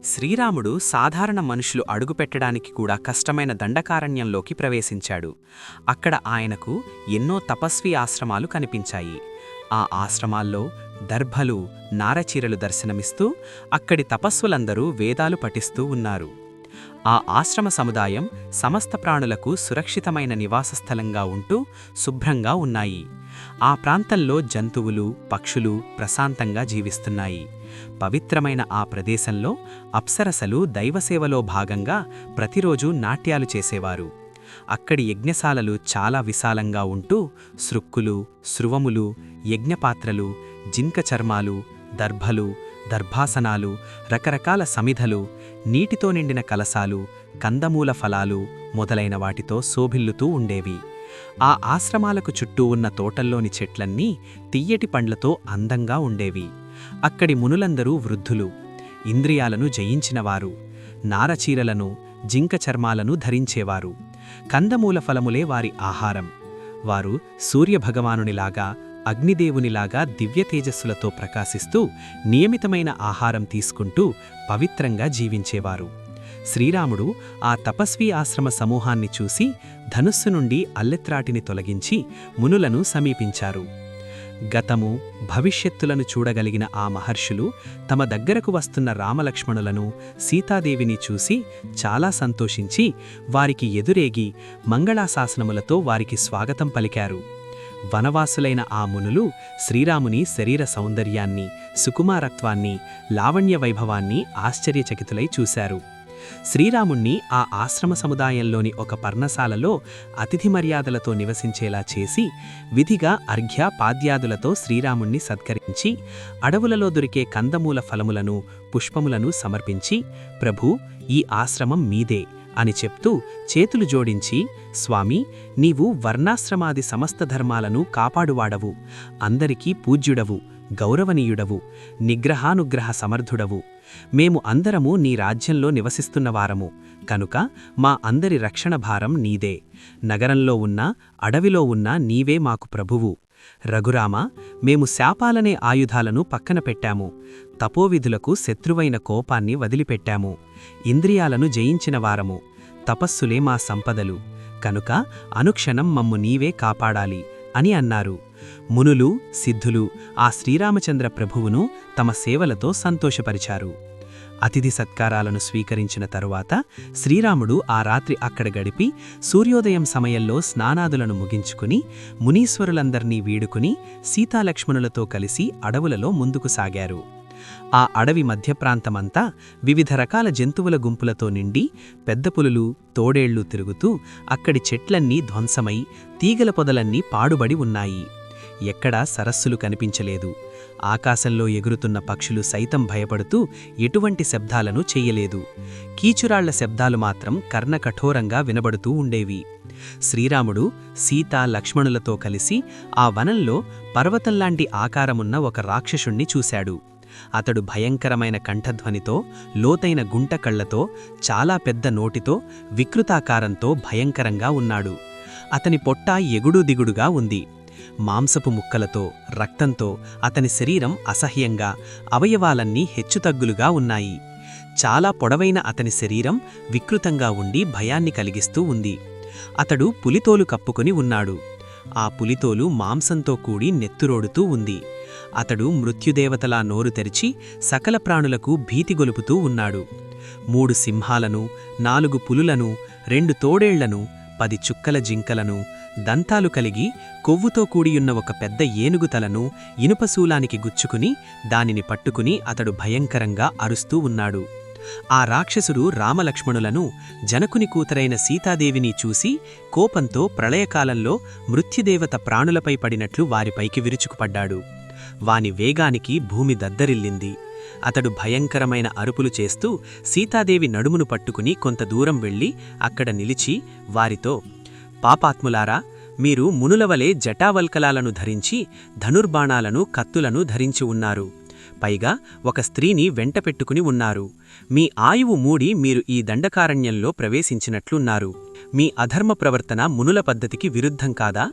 శ్రీరాముడు సాధారణ మనుషులు అడుగుపెట్టడానికి కూడా కష్టమైన దండకారణ్యంలోకి ప్రవేశించాడు. అక్కడ ఆయనకు ఎన్నో తపస్వీ ఆశ్రమాలు కనిపించాయి. ఆ ఆశ్రమాల్లో దర్భలు, నారచీరలు దర్శనమిస్తూ అక్కడి తపస్సులందరూ వేదాలు పఠిస్తూ ఉన్నారు. ఆ ఆశ్రమ సముదాయం సమస్త ప్రాణులకు సురక్షితమైన నివాసస్థలంగా ఉంటూ శుభ్రంగా ఉన్నాయి. ఆ ప్రాంతంలో జంతువులు, పక్షులు ప్రశాంతంగా జీవిస్తున్నాయి. పవిత్రమైన ఆ ప్రదేశంలో అప్సరసలు దైవసేవలో భాగంగా ప్రతిరోజూ నాట్యాలు చేసేవారు. అక్కడి యజ్ఞశాలలు చాలా విశాలంగా ఉంటూ సృక్కులు, స్రువములు, యజ్ఞపాత్రలు, జింక చర్మాలు, దర్భలు, దర్భాసనాలు, రకరకాల సమిధలు, నీటితో నిండిన కలసాలు, కందమూల ఫలాలు మొదలైన వాటితో శోభిల్లుతూ ఉండేవి. ఆ ఆశ్రమాలకు చుట్టూ ఉన్న తోటల్లోని చెట్లన్నీ తియ్యటి పండ్లతో అందంగా ఉండేవి. అక్కడి మునులందరూ వృద్ధులు, ఇంద్రియాలను జయించినవారు. నారచీరలను, జింక చర్మాలను ధరించేవారు. కందమూల ఫలములే వారి ఆహారం. వారు సూర్యభగవానునిలాగా, అగ్నిదేవునిలాగా దివ్య తేజస్సులతో ప్రకాశిస్తూ నియమితమైన ఆహారం తీసుకుంటూ పవిత్రంగా జీవించేవారు. శ్రీరాముడు ఆ తపస్వీ ఆశ్రమ సమూహాన్ని చూసి ధనుస్సు నుండి అల్లెత్రాటిని తొలగించి మునులను సమీపించారు. గతము, భవిష్యత్తులను చూడగలిగిన ఆ మహర్షులు తమ దగ్గరకు వస్తున్న రామలక్ష్మణులను, సీతాదేవిని చూసి చాలా సంతోషించి వారికి ఎదురేగి మంగళాశాసనములతో వారికి స్వాగతం పలికారు. వనవాసులైన ఆ మునులు శ్రీరాముని శరీర సౌందర్యాన్ని, సుకుమారత్వాన్ని, లావణ్య వైభవాన్ని ఆశ్చర్యచకితులై చూశారు. శ్రీరాముణ్ణి ఆ ఆశ్రమ సముదాయంలోని ఒక పర్ణశాలలో అతిథి మర్యాదలతో నివసించేలా చేసి విధిగా అర్ఘ్య పాద్యాదులతో శ్రీరాముణ్ణి సత్కరించి అడవులలో దొరికే కందమూల ఫలములను, పుష్పములను సమర్పించి ప్రభూ, ఈ ఆశ్రమం మీదే అని చెప్తూ చేతులు జోడించి, స్వామి, నీవు వర్ణాశ్రమాది సమస్త ధర్మాలను కాపాడువాడవు, అందరికీ పూజ్యుడవు, గౌరవనీయుడవు, నిగ్రహానుగ్రహ సమర్థుడవు. మేము అందరము నీ రాజ్యంలో నివసిస్తున్నవారము కనుక మా అందరి రక్షణ భారం నీదే. నగరంలో ఉన్నా, అడవిలో ఉన్నా నీవే మాకు ప్రభువు. రఘురామ, మేము శాపాలనే ఆయుధాలను పక్కన పెట్టాము. తపోవిధులకు శత్రువైన కోపాన్ని వదిలిపెట్టాము. ఇంద్రియాలను జయించిన వారము. తపస్సులే మా సంపదలు. కనుక అనుక్షణం మమ్ము నీవే కాపాడాలి అని అన్నారు. మునులు, సిద్ధులు ఆ శ్రీరామచంద్ర ప్రభువును తమ సేవలతో సంతోషపరిచారు. అతిథి సత్కారాలను స్వీకరించిన తరువాత శ్రీరాముడు ఆ రాత్రి అక్కడ గడిపి సూర్యోదయం సమయంలో స్నానాదులను ముగించుకుని మునీశ్వరులందర్నీ వీడుకుని సీతాలక్ష్మణులతో కలిసి అడవులలో ముందుకు సాగారు. ఆ అడవి మధ్యప్రాంతమంతా వివిధ రకాల జంతువుల గుంపులతో నిండి పెద్ద పులులు, తోడేళ్లు తిరుగుతూ అక్కడి చెట్లన్నీ ధ్వంసమై తీగల పొదలన్నీ పాడుబడి ఉన్నాయి. ఎక్కడా సరస్సులు కనిపించలేదు. ఆకాశంలో ఎగురుతున్న పక్షులు సైతం భయపడుతూ ఎటువంటి శబ్దాలను చెయ్యలేదు. కీచురాళ్ల శబ్దాలు మాత్రం కర్ణకఠోరంగా వినబడుతూ ఉండేవి. శ్రీరాముడు సీత, లక్ష్మణులతో కలిసి ఆ వనంలో పర్వతంలాంటి ఆకారమున్న ఒక రాక్షసుణ్ణి చూశాడు. అతడు భయంకరమైన కంఠధ్వనితో, లోతైన గుంట కళ్లతో, చాలా పెద్ద నోటితో, వికృతాకారంతో భయంకరంగా ఉన్నాడు. అతని పొట్ట ఎగుడు దిగుడుగా ఉంది. మాంసపు ముక్కలతో, రక్తంతో అతని శరీరం అసహ్యంగా, అవయవాలన్నీ హెచ్చుతగ్గులుగా ఉన్నాయి. చాలా పొడవైన అతని శరీరం వికృతంగా ఉండి భయాన్ని కలిగిస్తూ ఉంది. అతడు పులితోలు కప్పుకొని ఉన్నాడు. ఆ పులితోలు మాంసంతో కూడి నెత్తురోడుతూ ఉంది. అతడు మృత్యుదేవతలా నోరు తెరిచి సకల ప్రాణులకు భీతిగొలుపుతూ ఉన్నాడు. 3 సింహాలను, 4 పులులను, 2 తోడేళ్లను, 10 చుక్కల జింకలను, దంతాలు కలిగి కొవ్వుతో కూడియున్న ఒక పెద్ద ఏనుగు తలను ఇనుపశూలానికి గుచ్చుకుని దానిని పట్టుకుని అతడు భయంకరంగా అరుస్తూ ఉన్నాడు. ఆ రాక్షసుడు రామలక్ష్మణులను, జనకుని కూతురైన సీతాదేవిని చూసి కోపంతో ప్రళయకాలంలో మృత్యుదేవత ప్రాణులపై పడినట్లు వారిపైకి విరుచుకుపడ్డాడు. వాని వేగానికి భూమి దద్దరిల్లింది. అతడు భయంకరమైన అరుపులు చేస్తూ సీతాదేవి నడుమును పట్టుకుని కొంత దూరం వెళ్ళి అక్కడ నిలిచి వారితో, పాపాత్ములారా, మీరు మునులవలే జటావల్కలాలను ధరించి ధనుర్బాణాలను, కత్తులను ధరించి ఉన్నారు. పైగా ఒక స్త్రీని వెంట పెట్టుకుని ఉన్నారు. మీ ఆయువు మూడి మీరు ఈ దండకారణ్యంలో ప్రవేశించినట్లున్నారు. మీ అధర్మ ప్రవర్తన మునుల పద్ధతికి విరుద్ధం కాదా?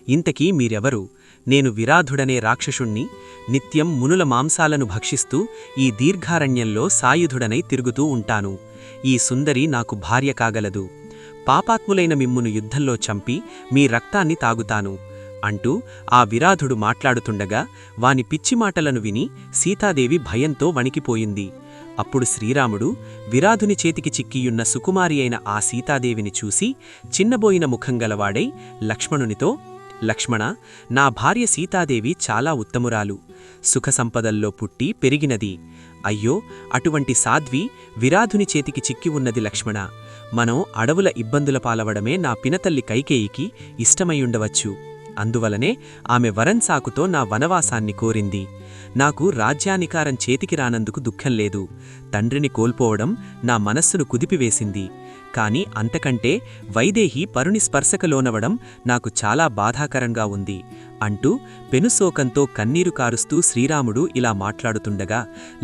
ఇంతకీ మీరెవరు? నేను విరాధుడనే రాక్షసుణ్ణి, నిత్యం మునుల మాంసాలను భక్షిస్తూ ఈ దీర్ఘారణ్యంలో సాయుధుడనై తిరుగుతూ ఉంటాను. ఈ సుందరి నాకు భార్య కాగలదు. పాపాత్ములైన మిమ్మును యుద్ధంలో చంపి మీ రక్తాన్ని తాగుతాను అంటూ ఆ విరాధుడు మాట్లాడుతుండగా వాని పిచ్చిమాటలను విని సీతాదేవి భయంతో వణికిపోయింది. అప్పుడు శ్రీరాముడు విరాధుని చేతికి చిక్కియున్న సుకుమారి అయిన ఆ సీతాదేవిని చూసి చిన్నబోయిన ముఖం గలవాడై లక్ష్మణునితో, లక్ష్మణ, నా భార్య సీతాదేవి చాలా ఉత్తమురాలు, సుఖసంపదల్లో పుట్టి పెరిగినది. అయ్యో, అటువంటి సాధ్వి విరాధుని చేతికి చిక్కి ఉన్నది లక్ష్మణ. మనం అడవుల ఇబ్బందుల పాలవడమే నా పినతల్లి కైకేయికి ఇష్టమయ్యుండవచ్చు. అందువలనే ఆమె వరంసాకుతో నా వనవాసాన్ని కోరింది. నాకు రాజ్యాధికారం చేతికి రానందుకు దుఃఖం లేదు. తండ్రిని కోల్పోవడం నా మనస్సును కుదిపివేసింది. కాని అంతకంటే వైదేహి పరుని స్పర్శకలోనవడం నాకు చాలా బాధాకరంగా ఉంది అంటూ పెనుశోకంతో కన్నీరు కారుస్తూ శ్రీరాముడు ఇలా మాట్లాడుతుండగా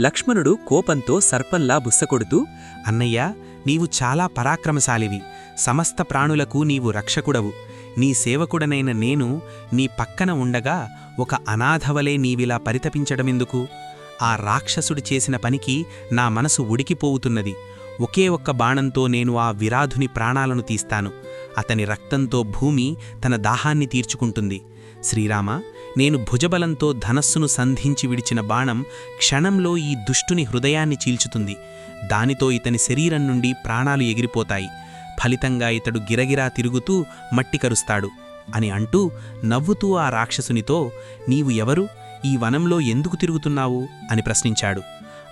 లక్ష్మణుడు కోపంతో సర్పంలా బుస్సకొడుతూ, అన్నయ్యా, నీవు చాలా పరాక్రమశాలివి. సమస్త ప్రాణులకు నీవు రక్షకుడవు. నీ సేవకుడనైన నేను నీ పక్కన ఉండగా ఒక అనాథవలే నీవిలా పరితపించడమెందుకు? ఆ రాక్షసుడు చేసిన పనికి నా మనసు ఉడికిపోవుతున్నది. ఒకే ఒక్క బాణంతో నేను ఆ విరాధుని ప్రాణాలను తీస్తాను. అతని రక్తంతో భూమి తన దాహాన్ని తీర్చుకుంటుంది. శ్రీరామ, నేను భుజబలంతో ధనస్సును సంధించి విడిచిన బాణం క్షణంలో ఈ దుష్టుని హృదయాన్ని చీల్చుతుంది. దానితో ఇతని శరీరం నుండి ప్రాణాలు ఎగిరిపోతాయి. ఫలితంగా ఇతడు గిరగిరా తిరుగుతూ మట్టి కరుస్తాడు అని అంటూ నవ్వుతూ ఆ రాక్షసునితో, నీవు ఎవరు? ఈ వనంలో ఎందుకు తిరుగుతున్నావు అని ప్రశ్నించాడు.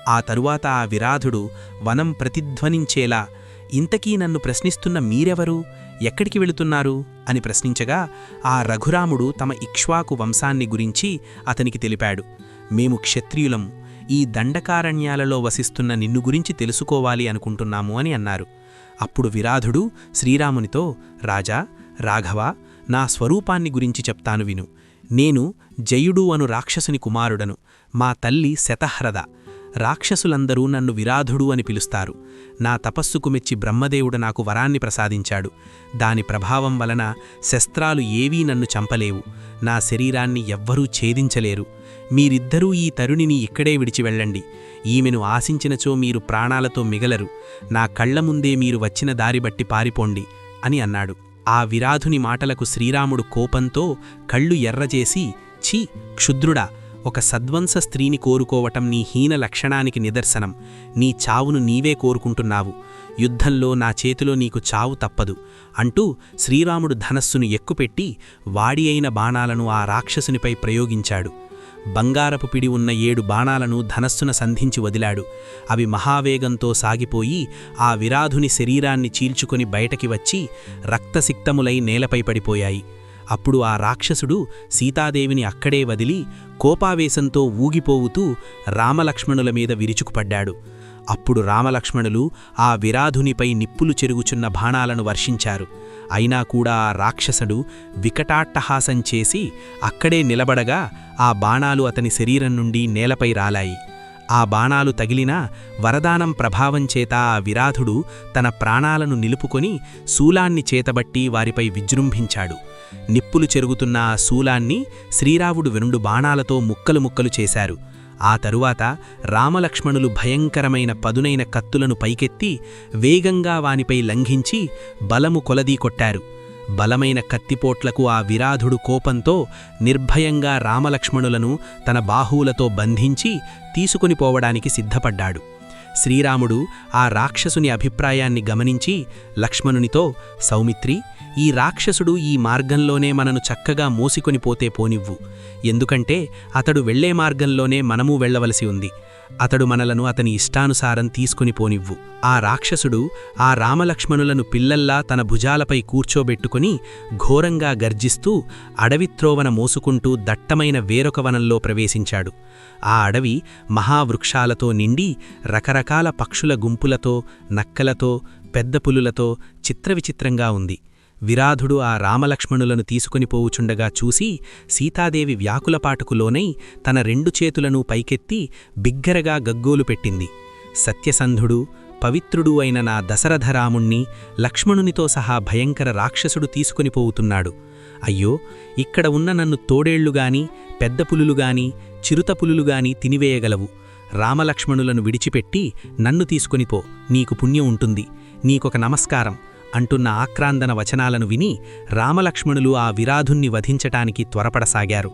ఆ తరువాత ఆ విరాధుడు వనం ప్రతిధ్వనించేలా, ఇంతకీ నన్ను ప్రశ్నిస్తున్న మీరెవరు? ఎక్కడికి వెళుతున్నారు అని ప్రశ్నించగా ఆ రఘురాముడు తమ ఇక్ష్వాకు వంశాన్ని గురించి అతనికి తెలిపాడు. మేము క్షత్రియులము, ఈ దండకారణ్యాలలో వసిస్తున్న నిన్ను గురించి తెలుసుకోవాలి అనుకుంటున్నాము అని అన్నారు. అప్పుడు విరాధుడు శ్రీరామునితో, రాజా, రాఘవ, నా స్వరూపాన్ని గురించి చెప్తాను విను. నేను జయుడు అను రాక్షసుని కుమారుడను. మా తల్లి శతహ్రద. రాక్షసులందరూ నన్ను విరాధుడు అని పిలుస్తారు. నా తపస్సుకు మెచ్చి బ్రహ్మదేవుడు నాకు వరాన్ని ప్రసాదించాడు. దాని ప్రభావం వలన శస్త్రాలు ఏవీ నన్ను చంపలేవు. నా శరీరాన్ని ఎవ్వరూ ఛేదించలేరు. మీరిద్దరూ ఈ తరుణిని ఇక్కడే విడిచి వెళ్ళండి. ఈమెను ఆశించినచో మీరు ప్రాణాలతో మిగలరు. నా కళ్ల ముందే మీరు వచ్చిన దారిబట్టి పారిపోండి అని అన్నాడు. ఆ విరాధుని మాటలకు శ్రీరాముడు కోపంతో కళ్ళు ఎర్రచేసి, ఛీ క్షుద్రుడా, ఒక సద్వంశ స్త్రీని కోరుకోవటం నీ హీన లక్షణానికి నిదర్శనం. నీ చావును నీవే కోరుకుంటున్నావు. యుద్ధంలో నా చేతిలో నీకు చావు తప్పదు అంటూ శ్రీరాముడు ధనస్సును ఎక్కుపెట్టి వాడి అయిన బాణాలను ఆ రాక్షసునిపై ప్రయోగించాడు. బంగారపు పిడి ఉన్న 7 బాణాలను ధనస్సున సంధించి వదిలాడు. అవి మహావేగంతో సాగిపోయి ఆ విరాధుని శరీరాన్ని చీల్చుకొని బయటకి వచ్చి రక్తసిక్తములై నేలపై పడిపోయాయి. అప్పుడు ఆ రాక్షసుడు సీతాదేవిని అక్కడే వదిలి కోపావేశంతో ఊగిపోవుతూ రామలక్ష్మణుల మీద విరుచుకుపడ్డాడు. అప్పుడు రామలక్ష్మణులు ఆ విరాధునిపై నిప్పులు చెరుగుచున్న బాణాలను వర్షించారు. అయినా కూడా ఆ రాక్షసుడు వికటాట్టహాసం చేసి అక్కడే నిలబడగా ఆ బాణాలు అతని శరీరం నుండి నేలపై రాలాయి. ఆ బాణాలు తగిలినా వరదానం ప్రభావం చేత ఆ విరాధుడు తన ప్రాణాలను నిలుపుకొని శూలాన్ని చేతబట్టి వారిపై విజృంభించాడు. నిప్పులు చెరుగుతున్న ఆ శూలాన్ని శ్రీరాముడు 2 బాణాలతో ముక్కలు ముక్కలు చేశారు. ఆ తరువాత రామలక్ష్మణులు భయంకరమైన పదునైన కత్తులను పైకెత్తి వేగంగా వానిపై లంఘించి బలము కొలదీ కొట్టారు. బలమైన కత్తిపోట్లకు ఆ విరాధుడు కోపంతో నిర్భయంగా రామలక్ష్మణులను తన బాహువులతో బంధించి తీసుకుని పోవడానికి సిద్ధపడ్డాడు. శ్రీరాముడు ఆ రాక్షసుని అభిప్రాయాన్ని గమనించి లక్ష్మణునితో, సౌమిత్రి, ఈ రాక్షసుడు ఈ మార్గంలోనే మనను చక్కగా మోసికొని పోతే పోనివ్వు. ఎందుకంటే అతడు వెళ్లే మార్గంలోనే మనమూ వెళ్లవలసి ఉంది. అతడు మనలను అతని ఇష్టానుసారం తీసుకుని పోనివ్వు. ఆ రాక్షసుడు ఆ రామలక్ష్మణులను పిల్లల్లా తన భుజాలపై కూర్చోబెట్టుకుని ఘోరంగా గర్జిస్తూ అడవిత్రోవన మోసుకుంటూ దట్టమైన వేరొక వనంలో ప్రవేశించాడు. ఆ అడవి మహావృక్షాలతో నిండి రకరకాల పక్షుల గుంపులతో, నక్కలతో, పెద్ద పులులతో చిత్రవిచిత్రంగా ఉంది. విరాధుడు ఆ రామలక్ష్మణులను తీసుకుని పోవుచుండగా చూసి సీతాదేవి వ్యాకులపాటుకు లోనై తన 2 చేతులను పైకెత్తి బిగ్గరగా గగ్గోలు పెట్టింది. సత్యసంధుడు, పవిత్రుడు అయిన నా దశరథరాముణ్ణి లక్ష్మణునితో సహా భయంకర రాక్షసుడు తీసుకుని పోవుతున్నాడు. అయ్యో, ఇక్కడ ఉన్న నన్ను తోడేళ్లుగాని, పెద్ద పులులుగాని, చిరుతపులులుగాని తినివేయగలవు. రామలక్ష్మణులను విడిచిపెట్టి నన్ను తీసుకొనిపో, నీకు పుణ్యం ఉంటుంది, నీకొక నమస్కారం అంటున్న ఆక్రాందన వచనాలను విని రామలక్ష్మణులు ఆ విరాధుణ్ణి వధించటానికి త్వరపడసాగారు.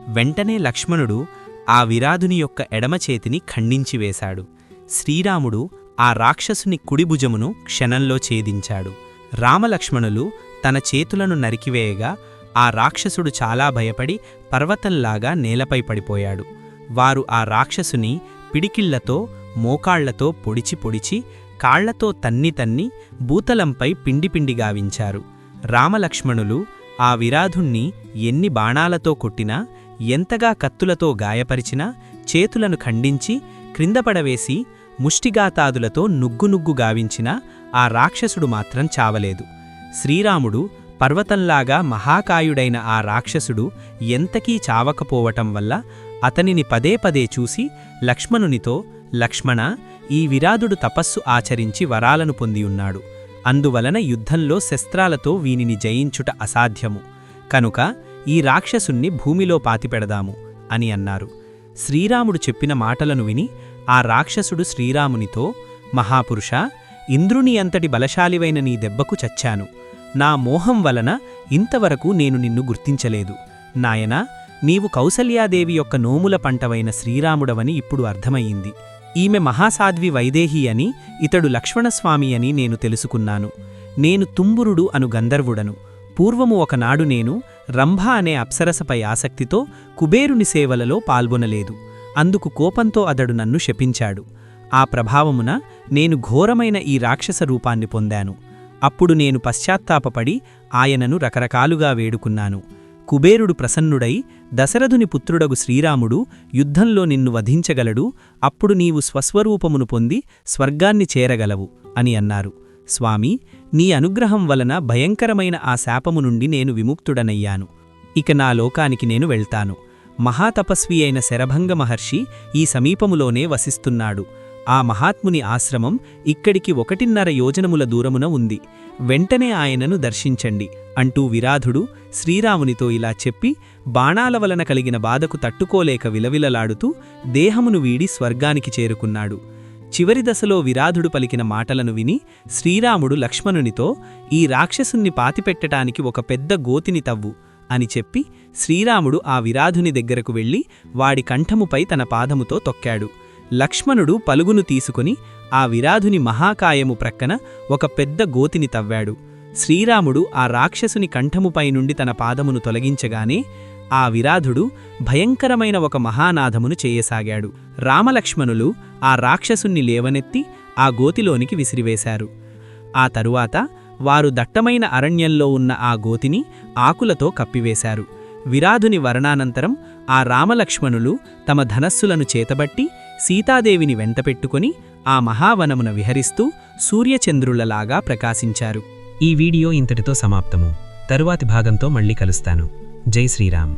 వెంటనే లక్ష్మణుడు ఆ విరాధుని యొక్క ఎడమచేతిని ఖండించివేశాడు. శ్రీరాముడు ఆ రాక్షసుని కుడిభుజమును క్షణంలో ఛేదించాడు. రామలక్ష్మణులు తన చేతులను నరికివేయగా ఆ రాక్షసుడు చాలా భయపడి పర్వతంలాగా నేలపై పడిపోయాడు. వారు ఆ రాక్షసుని పిడికిళ్లతో, మోకాళ్లతో పొడిచి పొడిచి, కాళ్లతో తన్ని భూతలంపై పిండి గావించారు. రామలక్ష్మణులు ఆ విరాధుణ్ణి ఎన్ని బాణాలతో కొట్టినా, ఎంతగా కత్తులతో గాయపరిచినా, చేతులను ఖండించి క్రిందపడవేసి ముష్టిగాతాదులతో నుగ్గు గావించినా ఆ రాక్షసుడు మాత్రం చావలేదు. శ్రీరాముడు పర్వతంలాగా మహాకాయుడైన ఆ రాక్షసుడు ఎంతకీ చావకపోవటం వల్ల అతనిని పదే చూసి లక్ష్మణునితో, లక్ష్మణా, ఈ విరాధుడు తపస్సు ఆచరించి వరాలను పొందియున్నాడు. అందువలన యుద్ధంలో శస్త్రాలతో వీనిని జయించుట అసాధ్యము. కనుక ఈ రాక్షసుణ్ణి భూమిలో పాతిపెడదాము అని అన్నారు. శ్రీరాముడు చెప్పిన మాటలను విని ఆ రాక్షసుడు శ్రీరామునితో, మహాపురుషా, ఇంద్రుని అంతటి బలశాలివైన నీ దెబ్బకు చచ్చాను. నా మోహం వలన ఇంతవరకు నేను నిన్ను గుర్తించలేదు. నాయనా, నీవు కౌసల్యాదేవి యొక్క నోముల పంటవైన శ్రీరాముడవని ఇప్పుడు అర్థమయ్యింది. ఈమె మహాసాధ్వి వైదేహి అని, ఇతడు లక్ష్మణస్వామి అని నేను తెలుసుకున్నాను. నేను తుంబురుడు అను గంధర్వుడను. పూర్వము ఒకనాడు నేను రంభ అనే అప్సరసపై ఆసక్తితో కుబేరుని సేవలలో పాల్గొనలేదు. అందుకు కోపంతో అతడు నన్ను శపించాడు. ఆ ప్రభావమున నేను ఘోరమైన ఈ రాక్షస రూపాన్ని పొందాను. అప్పుడు నేను పశ్చాత్తాపపడి ఆయనను రకరకాలుగా వేడుకున్నాను. కుబేరుడు ప్రసన్నుడై, దశరథుని పుత్రుడగు శ్రీరాముడు యుద్ధంలో నిన్ను వధించగలడు, అప్పుడు నీవు స్వస్వరూపమును పొంది స్వర్గాన్ని చేరగలవు అని అన్నారు. స్వామీ, నీ అనుగ్రహం వలన భయంకరమైన ఆ శాపము నుండి నేను విముక్తుడనయ్యాను. ఇక నా లోకానికి నేను వెళ్తాను. మహాతపస్వి అయిన శరభంగ మహర్షి ఈ సమీపములోనే వసిస్తున్నాడు. ఆ మహాత్ముని ఆశ్రమం ఇక్కడికి 1.5 యోజనముల దూరమున ఉంది. వెంటనే ఆయనను దర్శించండి అంటూ విరాధుడు శ్రీరామునితో ఇలా చెప్పి బాణాల వలన కలిగిన బాధకు తట్టుకోలేక విలవిలలాడుతూ దేహమును వీడి స్వర్గానికి చేరుకున్నాడు. చివరి దశలో విరాధుడు పలికిన మాటలను విని శ్రీరాముడు లక్ష్మణునితో, ఈ రాక్షసుణ్ణి పాతిపెట్టటానికి ఒక పెద్ద గోతిని తవ్వు అని చెప్పి శ్రీరాముడు ఆ విరాధుని దగ్గరకు వెళ్లి వాడి కంఠముపై తన పాదముతో తొక్కాడు. లక్ష్మణుడు పలుగును తీసుకుని ఆ విరాధుని మహాకాయము ప్రక్కన ఒక పెద్ద గోతిని తవ్వాడు. శ్రీరాముడు ఆ రాక్షసుని కంఠముపై నుండి తన పాదమును తొలగించగానే ఆ విరాధుడు భయంకరమైన ఒక మహానాదమును చేయసాగాడు. రామలక్ష్మణులు ఆ రాక్షసుణ్ణి లేవనెత్తి ఆ గోతిలోనికి విసిరివేశారు. ఆ తరువాత వారు దట్టమైన అరణ్యంలో ఉన్న ఆ గోతిని ఆకులతో కప్పివేశారు. విరాధుని వరణానంతరం ఆ రామలక్ష్మణులు తమ ధనస్సులను చేతబట్టి సీతాదేవిని వెంటపెట్టుకుని ఆ మహావనమున విహరిస్తూ సూర్యచంద్రులలాగా ప్రకాశించారు. ఈ వీడియో ఇంతటితో సమాప్తము. తరువాతి భాగంతో మళ్ళీ కలుస్తాను. జై శ్రీరామ్.